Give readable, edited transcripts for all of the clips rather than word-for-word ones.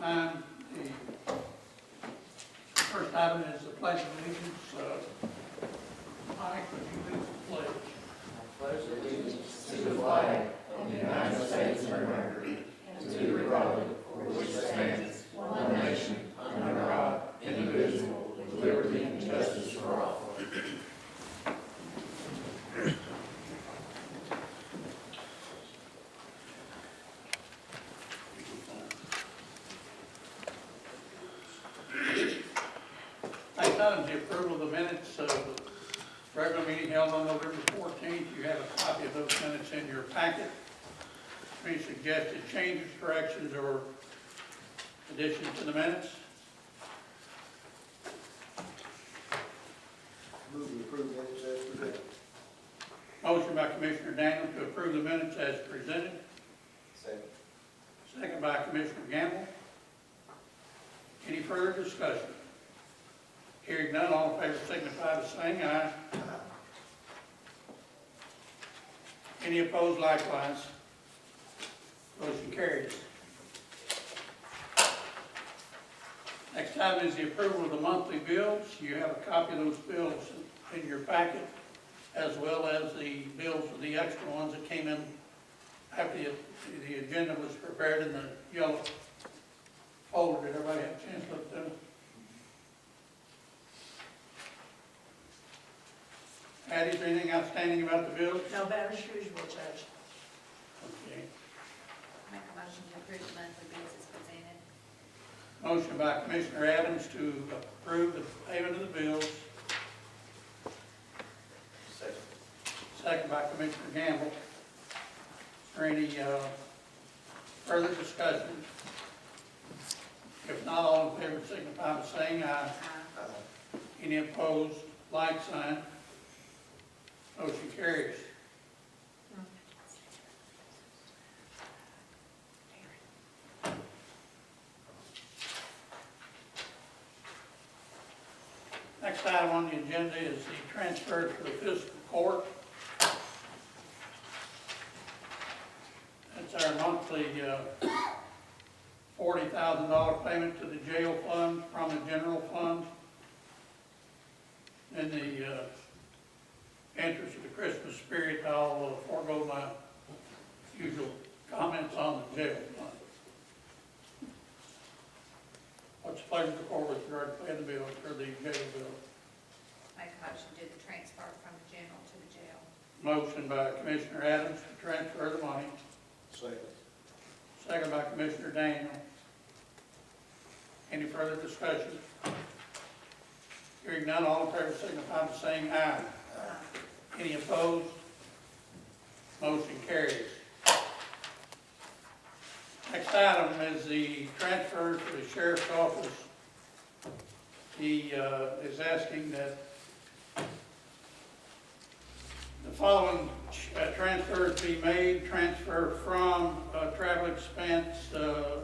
time. The first item is the pledge of allegiance. Mike, would you lead the pledge? I pledge allegiance to the flag of the United States of America and to the republic for which it stands, one nation, under God, indivisible, with liberty and justice for all. Next item is the approval of the minutes of the regular meeting held on November 14th. You have a copy of those minutes in your packet. Any suggested changes, corrections, or additions to the minutes? Move to approve minutes as presented. Motion by Commissioner Daniel to approve the minutes as presented. Second. Second by Commissioner Gamble. Any further discussion? Hearing none, all in favor signify by saying aye. Any opposed likewise? Motion carries. Next item is the approval of the monthly bills. You have a copy of those bills in your packet, as well as the bills of the extra ones that came in after the agenda was prepared in the yellow folder. Did everybody have a chance to look at them? Addie, is there anything outstanding about the bills? No, better as usual, Judge. Okay. Make a motion to approve the monthly bills as presented. Motion by Commissioner Adams to approve the payment of the bills. Second. Second by Commissioner Gamble. Is there any further discussion? If not, all in favor signify by saying aye. Any opposed, like sign. Motion carries. Next item on the agenda is the transfer to the fiscal court. That's our monthly $40,000 payment to the jail fund from the general fund. In the interest of the Christmas spirit, I'll forego my usual comments on the jail fund. What's the pleasure of the court with regard to paying the bill for the jail bill? Make a motion to do the transfer from the general to the jail. Motion by Commissioner Adams to transfer the money. Second. Second by Commissioner Daniel. Any further discussion? Hearing none, all in favor signify by saying aye. Any opposed? Motion carries. Next item is the transfer to the sheriff's office. He is asking that the following transfers be made. Transfer from travel expense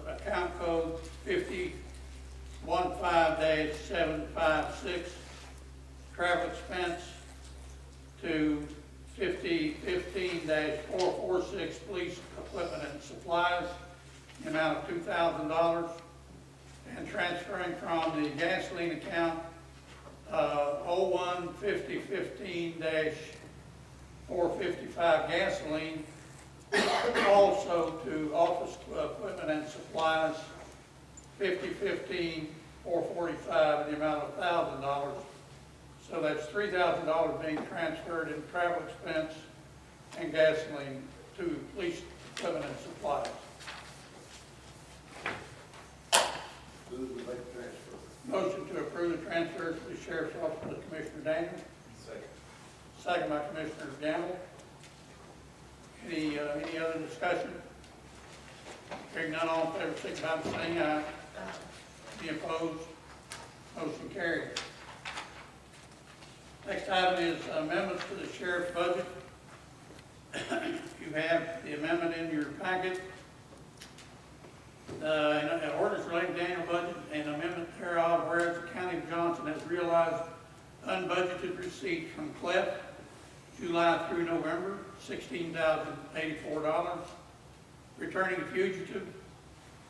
account code 5015-756, travel expense to 5015-446, police equipment and supplies, the amount of $2,000, and transferring from the gasoline account 01-5015-455 gasoline, also to office equipment and supplies 5015-445 in the amount of $1,000. So that's $3,000 being transferred in travel expense and gasoline to police equipment and supplies. Move to make the transfer. Motion to approve the transfer to the sheriff's office by Commissioner Daniel. Second. Second by Commissioner Gamble. Any other discussion? Hearing none, all in favor, signify by saying aye. Any opposed? Motion carried. Next item is amendments to the sheriff's budget. You have the amendment in your packet. An ordinance relating to annual budget and amendment thereof, whereas the County of Johnson has realized unbudgeted receipts from CLEP July through November, $16,084. Returning a fugitive,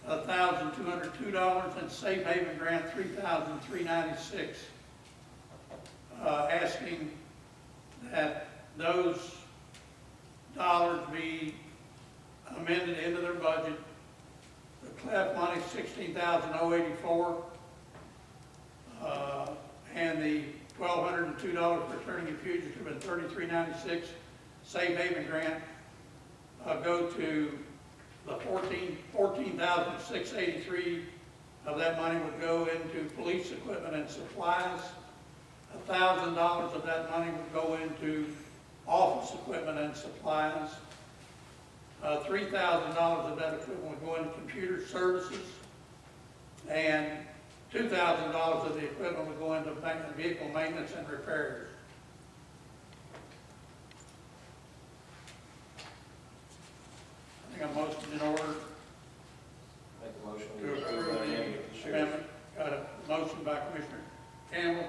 $1,202, and Safe Haven Grant, $3,396. Asking that those dollars be amended into their budget. The CLEF money, $16,084, and the $1,202 for returning a fugitive and $33.96 Safe Haven Grant go to the $14,683 of that money would go into police equipment and supplies. $1,000 of that money would go into office equipment and supplies. $3,000 of that equipment would go into computer services, and $2,000 of the equipment would go into vehicle maintenance and repairs. I think a motion in order Make a motion. to approve the amendment. Got a motion by Commissioner Campbell,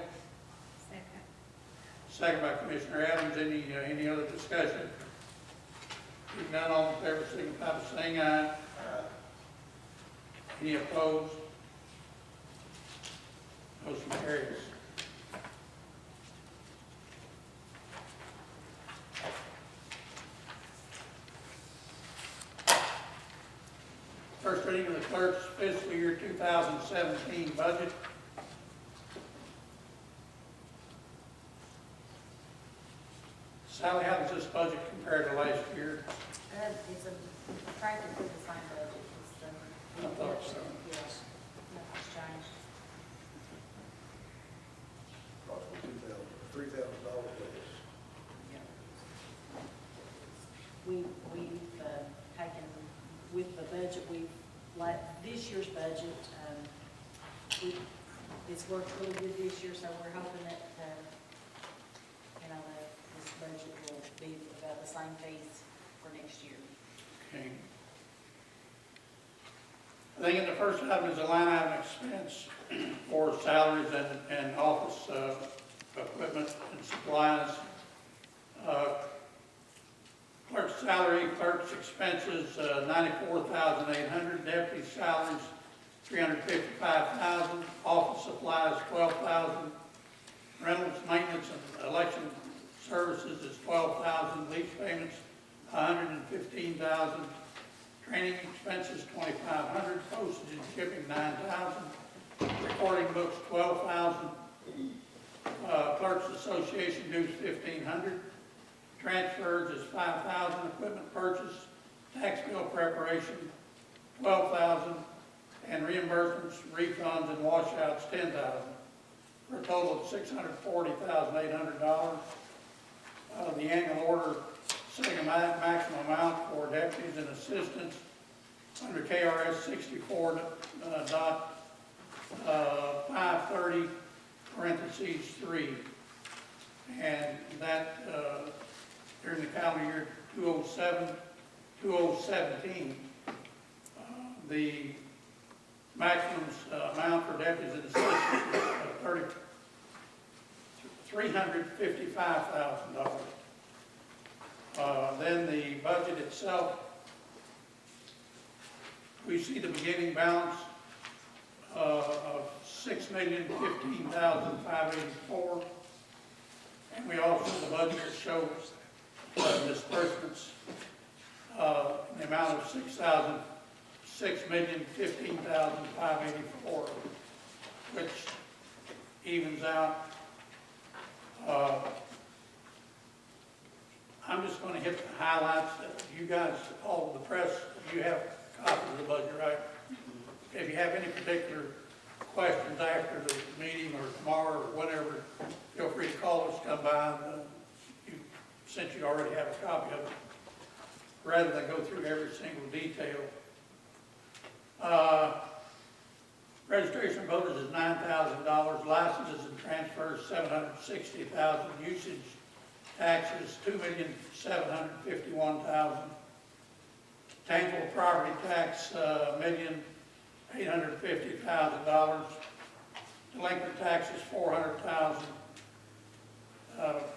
Second. second by Commissioner Adams. Any other discussion? If none, all in favor, signify by saying aye. Any opposed? Motion carries. First reading of the clerk's fiscal year 2017 budget. Sally, how does this budget compare to last year? It's practically the same budget. It's I thought so. Yes, nothing's changed. Approximately $3,000 less. We've taken, with the budget, this year's budget, it's worked really good this year, so we're hoping that, that this budget will be about the same fees for next year. Okay. I think the first item is a line item expense for salaries and office equipment and supplies. Clerk's salary, clerk's expenses, $94,800, deputy salaries, $355,000, office supplies, $12,000, rentals, maintenance, and election services is $12,000, lease payments, $115,000, training expenses, $2,500, postage and shipping, $9,000, recording books, $12,000, clerks association dues, $1,500, transfers is $5,000, equipment purchase, tax bill preparation, $12,000, and reimbursements, refunds, and washouts, $10,000, for a total of $640,800. The annual order setting a maximum amount for deputies and assistants under KRS 64.530, parentheses 3. And that during the calendar year 2017, the maximum amount for deputies and assistants is $355,000. Then the budget itself, we see the beginning balance of $6,015,584, and we also, the budget shows disbursements in the amount of $6,015,584, which evens out. I'm just going to hit the highlights that you guys, all of the press, you have copies of the budget, right? If you have any particular questions after the meeting or tomorrow or whatever, feel free to call us, come by, and since you already have a copy of it, rather than go through every single detail. Registration of voters is $9,000, licenses and transfers $760,000, usage taxes $2,751,000, tangible property tax $1,850,000, delinquent taxes $400,000,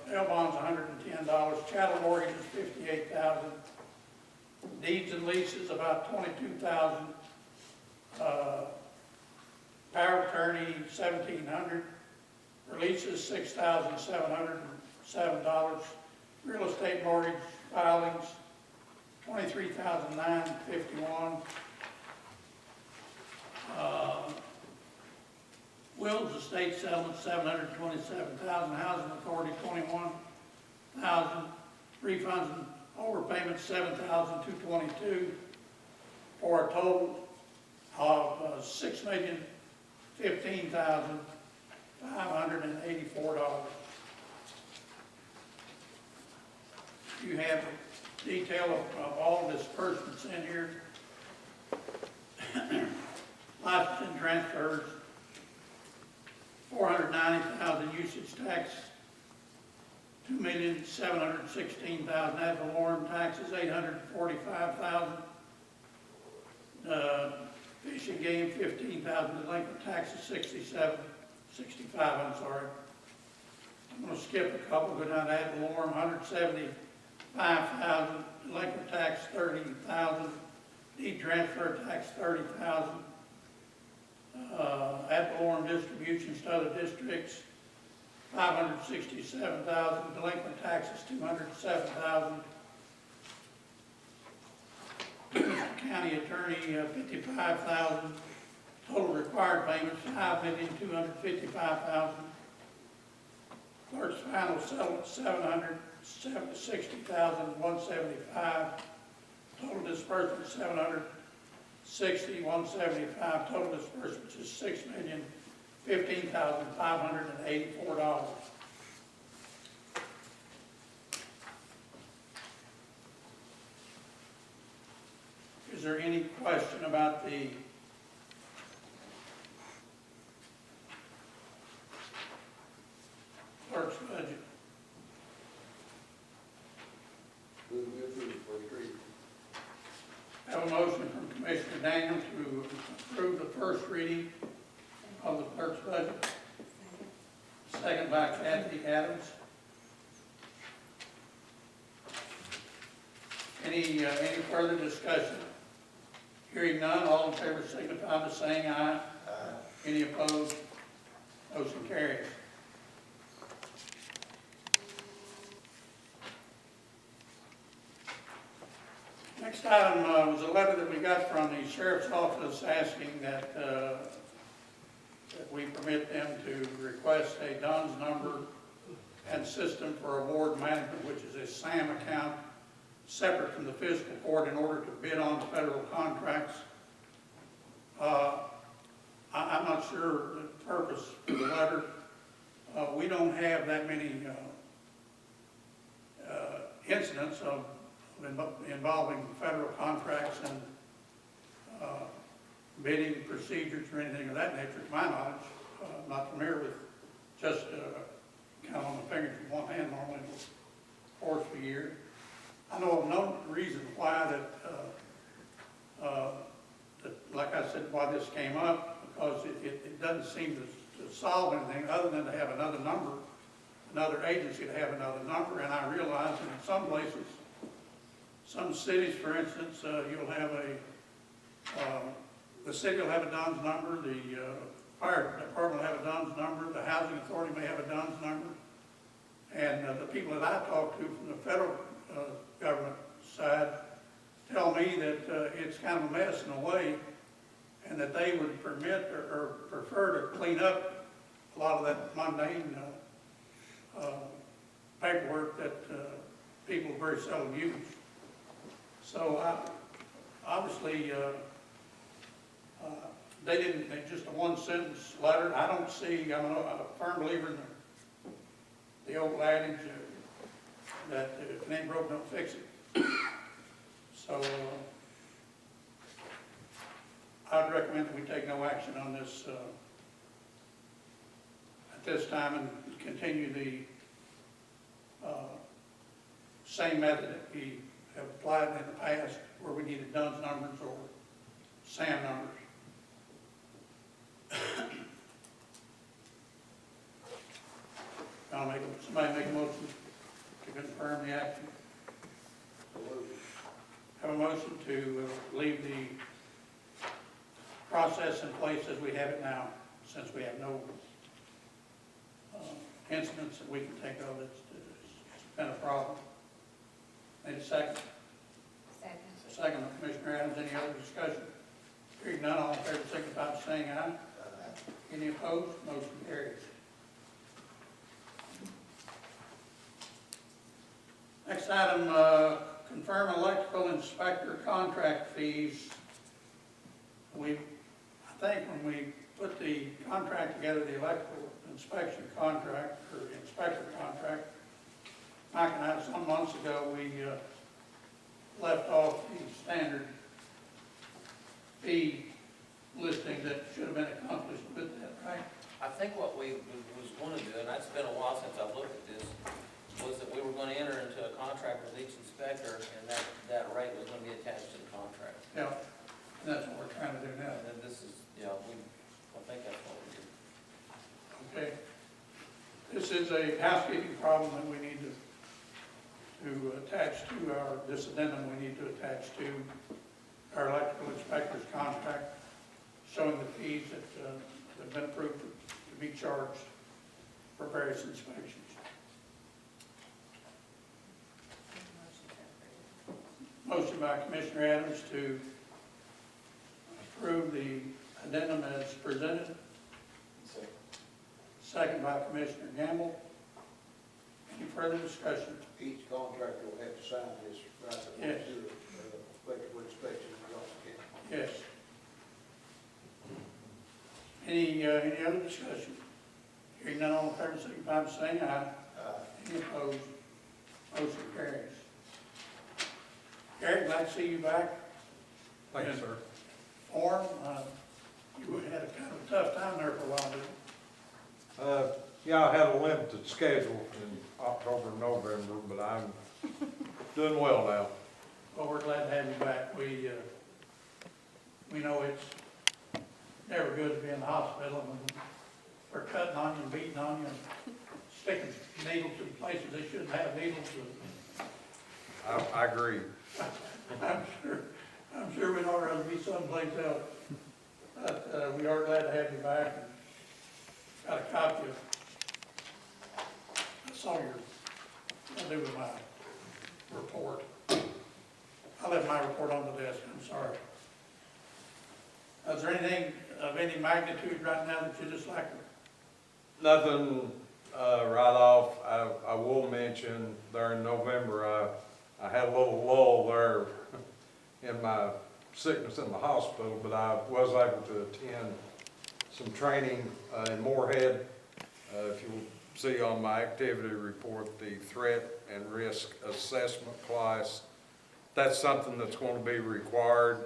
bail bonds $110, chattel mortgages $58,000, deeds and leases about $22,000, Power of attorney, $1,700. Releases, $6,707. Real estate mortgage filings, $23,951. Wills estate settlement, $727,000. Housing authority, $21,000. Refunds and overpayments, $7,222, for a total of $6,015,584. You have a detail of all disbursements in here. Licensing transfers, $490,000. Usage tax, $2,716,000. Ad valorem taxes, $845,000. Fish and game, $15,000. Delinquent taxes, $65, I'm sorry. I'm gonna skip a couple, go down to ad valorem, $175,000. Delinquent tax, $30,000. Deed transfer tax, $30,000. Ad valorem distributions to other districts, $567,000. Delinquent taxes, $207,000. County attorney, $55,000. Total required payments, $5,255,000. Clerk's final settlement, $760,175. Total disbursement, $760,175. Total disbursements is $6,015,584. Is there any question about the clerk's budget? Move to approve first reading. Have a motion from Commissioner Daniels to approve the first reading of the clerk's budget. Second by Kathy Adams. Any further discussion? Hearing none, all in favor signify by saying aye. Aye. Any opposed? Motion carries. Next item was a letter that we got from the sheriff's office asking that we permit them to request a DUNS number and system for award management, which is a SAM account, separate from the fiscal court, in order to bid on federal contracts. I'm not sure the purpose of the letter. We don't have that many incidents of involving federal contracts and bidding procedures or anything of that nature, to my knowledge. I'm not familiar with, just count on the fingers of one hand normally in the course of a year. I know of no reason why that, like I said, why this came up, because it doesn't seem to solve anything other than to have another number, another agency to have another number. And I realize that in some places, some cities, for instance, you'll have the city will have a DUNS number, the fire department will have a DUNS number, the housing authority may have a DUNS number, and the people that I talk to from the federal government side tell me that it's kind of a mess in a way, and that they would permit or prefer to clean up a lot of that mundane paperwork that people very seldom use. So obviously, they didn't, just a one-sentence letter. I don't see, I'm a firm believer in the old adage that if it ain't broke, don't fix it. So I'd recommend that we take no action on this at this time, and continue the same method that we have applied in the past, where we needed DUNS numbers or SAM numbers. Somebody make a motion to confirm the action. Have a motion to leave the process in place as we have it now, since we have no incidents that we can think of. It's been a problem. Need a second? Second. Second, by Commissioner Adams. Any other discussion? Hearing none, all in favor, signify by saying aye. Any opposed? Motion carries. Next item, confirm electrical inspector contract fees. I think when we put the contract together, the electrical inspection contract, or inspector contract, Mike and I, some months ago, we left off the standard fee listing that should have been accomplished with that, right? I think what we was going to do, and it's been a while since I've looked at this, was that we were going to enter into a contract with each inspector, and that rate was going to be attached to the contract. Yeah, and that's what we're trying to do now. And then this is, I think that's what we did. Okay. This is a housekeeping problem that we need to attach to this addendum we need to attach to our electrical inspector's contract, showing the fees that have been approved to be charged for various inspections. Motion by Commissioner Adams to approve the addendum as presented. Second by Commissioner Gamble. Any further discussion? Each contractor will have to sign this, right? Yes. Electrical inspection in Johnson County. Yes. Any other discussion? Hearing none, all in favor, signify by saying aye. Any opposed? Motion carries. Gary, glad to see you back. Thank you, sir. Form, you had a kind of a tough time there for a while, didn't you? Yeah, I had a limited schedule in October and November, but I'm doing well now. Well, we're glad to have you back. We know it's never good to be in the hospital, and we're cutting on you, and beating on you, and sticking needles in places they shouldn't have needles. I agree. I'm sure we'd all rather be someplace else. But we are glad to have you back, and got a copy of, I saw I'll do with my report. I left my report on the desk, I'm sorry. Is there anything of any magnitude right now that you just like to? Nothing right off. I will mention there in November, I had a little lull there in my sickness in the hospital, but I was able to attend some training in Moorhead. If you'll see on my activity report, the threat and risk assessment class, that's something that's going to be required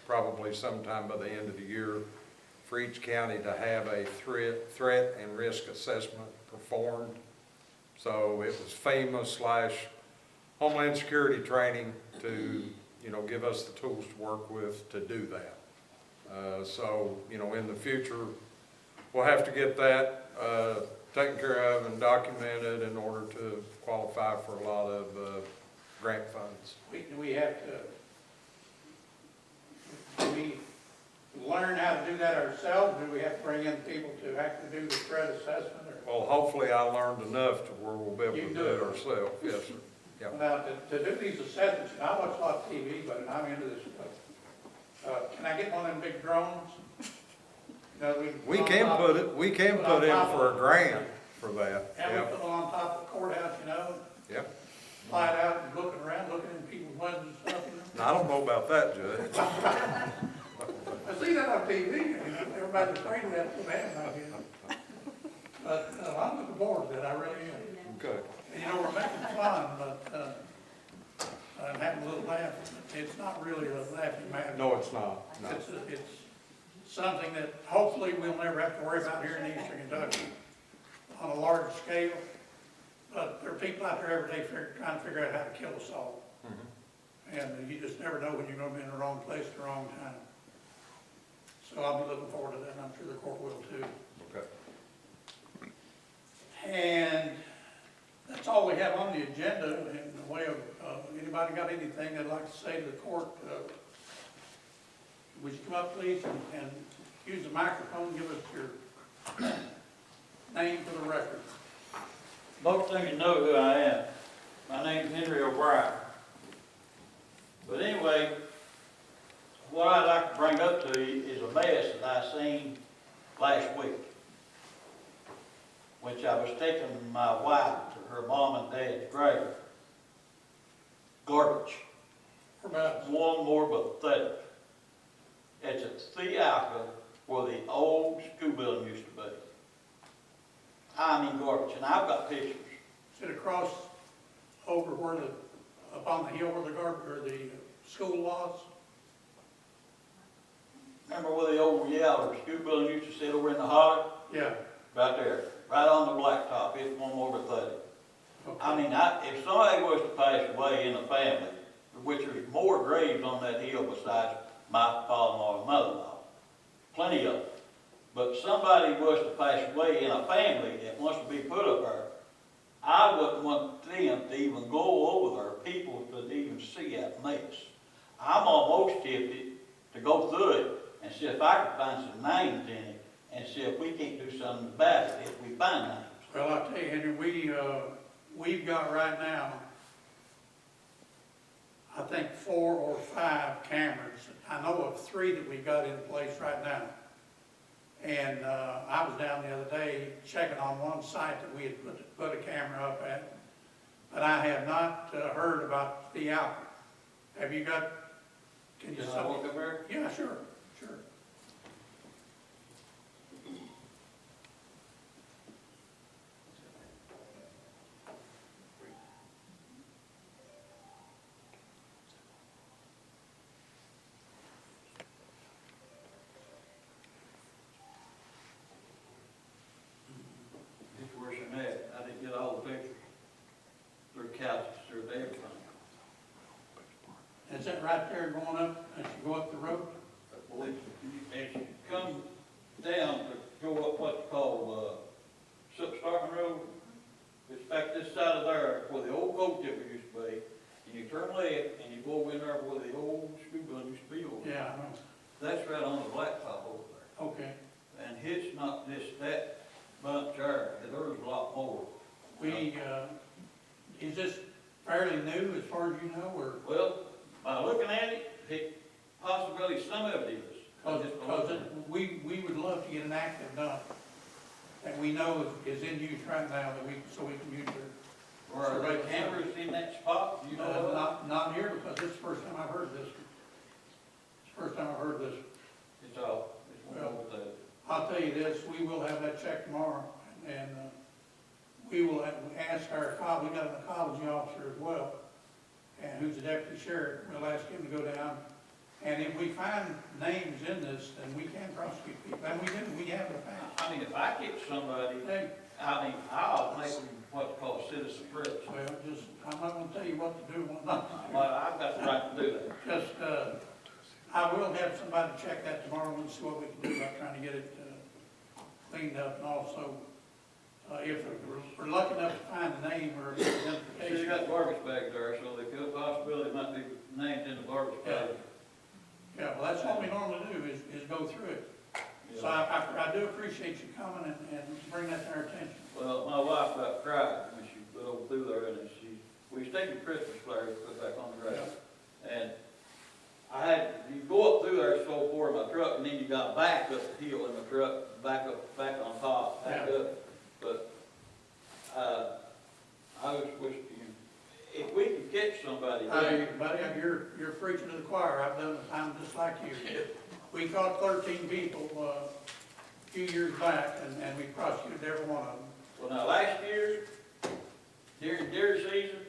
probably sometime by the end of the year for each county to have a threat and risk assessment performed. So it was FEMA / Homeland Security training to, give us the tools to work with to do that. So, in the future, we'll have to get that taken care of and documented in order to qualify for a lot of grant funds. We have to, do we learn how to do that ourselves? Do we have to bring in people to actually do the threat assessment? Well, hopefully I learned enough to where we'll be able You to can do do it it. ourselves. Yes, sir. Yep. Now, to do these assessments, and I watch a lot of TV, but I'm into this stuff. Can I get one of them big drones? We can put in for a grant for that. And we Yep. put them on top of the courthouse, Yep. fly it out and looking around, looking in people's windows and stuff, Now, I don't know about that, Judge. I see that on TV, everybody's afraid of that, so bad out here. But I'm looking forward to that, I really am. Okay. And we're making fun, but I'm having a little laugh. It's not really a laughing matter. No, it's not. No. It's something that hopefully we'll never have to worry about here in eastern Kentucky on a large scale. But there are people out there every day trying to figure out how to kill us all. And you just never know when you're going to be in the wrong place at the wrong time. So I'll be looking forward to that, and I'm sure the court will too. Okay. And that's all we have on the agenda in the way of, anybody got anything they'd like to say to the court would you come up, please, and use the microphone, give us your name for the record? Most of you know who I am. My name's Henry O'Brien. But anyway, what I'd like to bring up to you is a mess that I seen last week. Which I was taking my wife to her mom and dad's grave. Garbage. About One more pathetic. It's at Theaca where the old school building used to be. I mean garbage, and I've got pictures. Is it across over where the, up on the hill where the garbage, or the school was? Remember where the old, the school building used to sit over in the hollow? Yeah. Right there, right on the blacktop, it's one more pathetic. I mean, if somebody was to pass away in a family, which there's more graves on that hill besides my father-in-law and mother-in-law, plenty of them. But somebody was to pass away in a family that wants to be put up there, I wouldn't want them to even go over there, people to even see that mess. I'm almost tempted to go through it and see if I can find some names in it, and see if we can't do something about it if we find names. Well, I'll tell you, Henry, we've got right now, I think 4 or 5 cameras. I know of 3 that we've got in place right now. And I was down the other day checking on one site that we had put a camera up at, but I have not heard about the outlet. Have you got, can you? Can I walk up there? Yeah, sure, sure. It's worse than that. I didn't get all the pictures. Their couches, their everything. Is that right there going up, as you go up the road? As you come down to go up what's called, Starting Road, it's back this side of there where the old goat tipper used to be. And you turn left and you go in there where the old school building used to be over there. Yeah, I know. That's right on the blacktop over there. Okay. And it's not just that bunch there, there's a lot more. We, is this fairly new as far as you know, or? Well, by looking at it, possibly some of it is. Because we would love to get an active dump that we know is in use right now, that so we can use it. Are there cameras in that spot? You know of? Not here, because this is the first time I've heard this. It's the first time I've heard this. It's all, it's one over there. I'll tell you this, we will have that checked tomorrow, and we will ask our, we got an ecology officer as well, and who's the deputy sheriff. We'll ask him to go down, and if we find names in this, then we can prosecute people, and we have in the past. I mean, if I get somebody, Hey, I mean, I'll make them what's called citizen arrest. well, just, I'm not gonna tell you what to do, what not to do. Well, I've got the right to do that. Just, I will have somebody check that tomorrow and see what we can do about trying to get it cleaned up, and also, if we're lucky enough to find a name or So you identification. got garbage bags there, so there could possibility might be named in the garbage bag. Yeah, well, that's what we normally do, is go through it. So I do appreciate you coming and bring that to our attention. Well, my wife about cried when she went over through there, and we was taking Christmas flowers to put back on the grave. And you go up through there so far in my truck, and then you got back up the hill in the truck, back on top, back Yeah. up. But, I was wishing, if we could catch somebody. Hey, buddy, you're preaching to the choir. I'm just like you. We caught 13 people, a few years back, and we prosecuted every one of them. Well, now, last year, during deer season,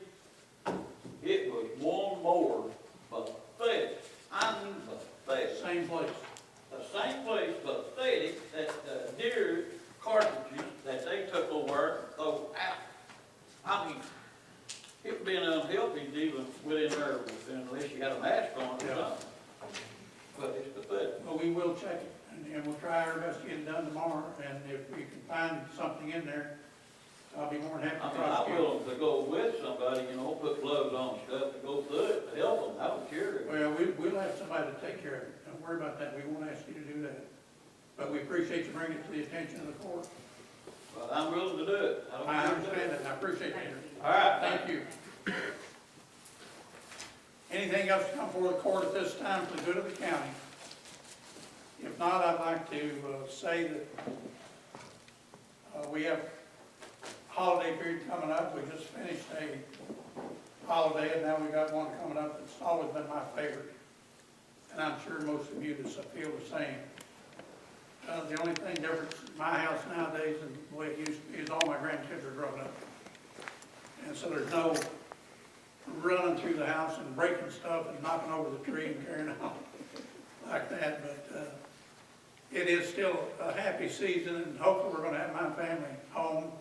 it was one more pathetic. I mean pathetic. Same place. The same place, pathetic, that deer cartridges that they took over and threw out. I mean, it would be unhealthy to even within there unless you had a mask on or Yeah. something. But it's pathetic. But we will check it, and we'll try our best to get it done tomorrow, and if we can find something in there, I'll be more than happy I to mean, I'm prosecute. willing to go with somebody, put gloves on and stuff to go through it, to help them, I don't care. Well, we'll have somebody to take care of it. don't worry about that, we won't ask you to do that. But we appreciate you bringing it to the attention of the court. But I'm willing to do it. don't I care to do understand it. it, and I appreciate Thank that. you. All right, Thank you. Anything else to come before the court at this time for the good of the county? If not, I'd like to say that we have holiday period coming up. We just finished a holiday, and now we got one coming up that's always been my favorite. And I'm sure most of you just feel the same. The only thing different in my house nowadays than the way it used to be is all my grandkids are grown up. And so there's no running through the house and breaking stuff and knocking over the tree and carrying on like that. But it is still a happy season, and hopefully we're going to have my family home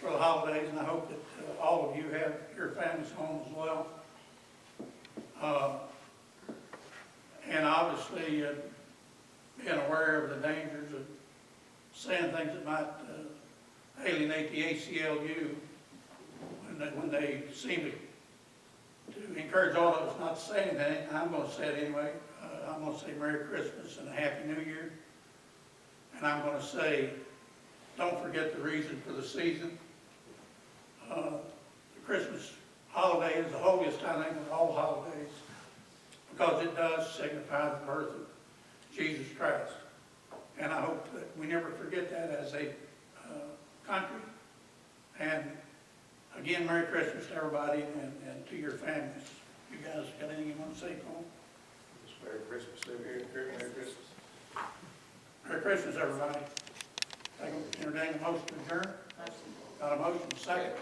for the holidays, and I hope that all of you have your families home as well. And obviously, being aware of the dangers of saying things that might alienate the ACLU when they seem to encourage all of us not to say anything. I'm going to say it anyway. I'm going to say Merry Christmas and a Happy New Year. And I'm going to say, don't forget the reason for the season. The Christmas holiday is the holiest, I think, of all holidays, because it does signify the birth of Jesus Christ. And I hope that we never forget that as a country. And again, Merry Christmas to everybody and to your families. You guys got anything you want to say, Paul? Merry Christmas, Merry Christmas. Merry Christmas, everybody. Entertain a motion to adjourn. Got a motion, second.